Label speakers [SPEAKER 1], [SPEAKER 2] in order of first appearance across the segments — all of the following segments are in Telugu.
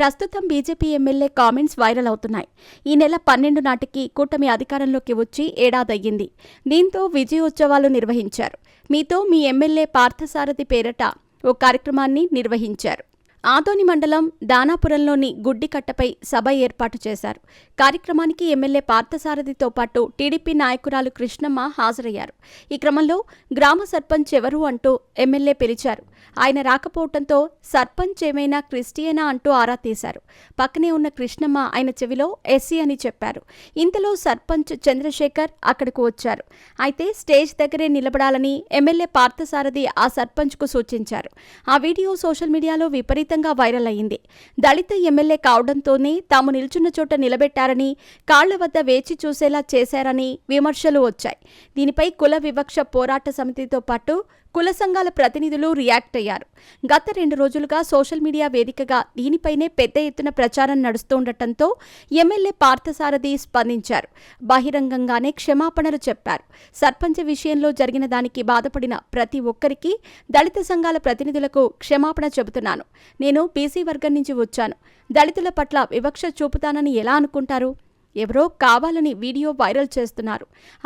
[SPEAKER 1] ప్రస్తుతం బీజేపీ ఎమ్మెల్యే కామెంట్స్ వైరల్ అవుతున్నాయి. ఈ నెల 12 నాటికి కూటమి అధికారంలోకి వచ్చి ఏడాదయ్యింది. దీంతో విజయోత్సవాలు నిర్వహించారు. మీతో మీ ఎమ్మెల్యే పార్థసారథి పేరట ఓ కార్యక్రమాన్ని నిర్వహించారు. ఆదోని మండలం దానాపురంలోని గుడ్డికట్టపై సభ ఏర్పాటు చేశారు. కార్యక్రమానికి ఎమ్మెల్యే పార్థసారథితో పాటు టీడీపీ నాయకురాలు కృష్ణమ్మ హాజరయ్యారు. ఈ క్రమంలో గ్రామ సర్పంచ్ ఎవరు అంటూ ఎమ్మెల్యే పిలిచారు. ఆయన రాకపోవడంతో సర్పంచ్ ఏమైనా క్రిస్టియనా అంటూ ఆరా తీశారు. పక్కనే ఉన్న కృష్ణమ్మ ఆయన చెవిలో ఎస్సీ అని చెప్పారు. ఇంతలో సర్పంచ్ చంద్రశేఖర్ అక్కడకు వచ్చారు. అయితే స్టేజ్ దగ్గరే నిలబడాలని ఎమ్మెల్యే పార్థసారథి ఆ సర్పంచ్కు సూచించారు. ఆ వీడియో సోషల్ మీడియాలో విపరీతంగా వైరల్ అయింది. దళిత ఎమ్మెల్యే కావడంతోనే తాము నిల్చున్న చోట నిలబెట్టారని, కాళ్ల వద్ద వేచి చూసేలా చేశారని విమర్శలు వచ్చాయి. దీనిపై కుల వివక్ష పోరాట సమితితో పాటు కుల సంఘాల ప్రతినిధులు రియాక్ట్ అయ్యారు. గత 2 రోజులుగా సోషల్ మీడియా వేదికగా దీనిపైనే పెద్ద ఎత్తున ప్రచారం నడుస్తుండటంతో ఎమ్మెల్యే పార్థసారథి స్పందించారు. బహిరంగంగానే క్షమాపణలు చెప్పారు. సర్పంచ్ విషయంలో జరిగిన దానికి బాధపడిన ప్రతి ఒక్కరికి, దళిత సంఘాల ప్రతినిధులకు క్షమాపణ చెబుతున్నాను. నేను బీసీ వర్గం నుంచి వచ్చాను. దళితుల పట్ల వివక్ష చూపుతానని ఎలా అనుకుంటారు? ఎవరో కావాలని వీడియో వైరల్ చేస్తున్నారు.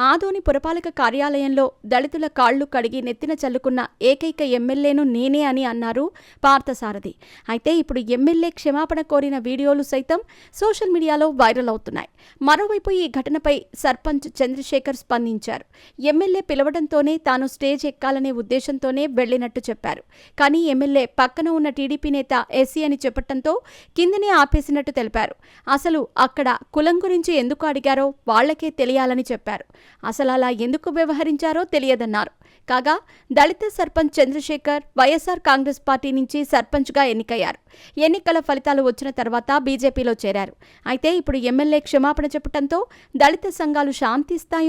[SPEAKER 1] ఆదోని పురపాలక కార్యాలయంలో దళితుల కాళ్లు కడిగి నెత్తిన చల్లుకున్న ఏకైక ఎమ్మెల్యేను నేనే అని అన్నారు పార్థసారథి. అయితే ఇప్పుడు ఎమ్మెల్యే క్షమాపణ కోరిన వీడియోలు సైతం సోషల్ మీడియాలో వైరల్ అవుతున్నాయి. మరోవైపు ఈ ఘటనపై సర్పంచ్ చంద్రశేఖర్ స్పందించారు. ఎమ్మెల్యే పిలవడంతోనే తాను స్టేజ్ ఎక్కాలనే ఉద్దేశంతోనే వెళ్లినట్టు చెప్పారు. కానీ ఎమ్మెల్యే పక్కన ఉన్న టీడీపీ నేత ఎస్సీ అని చెప్పడంతో కిందనే ఆపేసినట్టు తెలిపారు. అసలు అక్కడ కులం గురించి ఎందుకు అడిగారో వాళ్లకే తెలియాలని చెప్పారు. అసలు అలా ఎందుకు వ్యవహరించారో తెలియదన్నారు. కాగా దళిత సర్పంచ్ చంద్రశేఖర్ వైఎస్ఆర్ కాంగ్రెస్ పార్టీ నుంచి సర్పంచ్గా ఎన్నికయ్యారు. ఎన్నికల ఫలితాలు వచ్చిన తర్వాత బీజేపీలో చేరారు. అయితే ఇప్పుడు ఎమ్మెల్యే క్షమాపణ చెప్పడంతో దళిత సంఘాలు శాంతిస్తాయో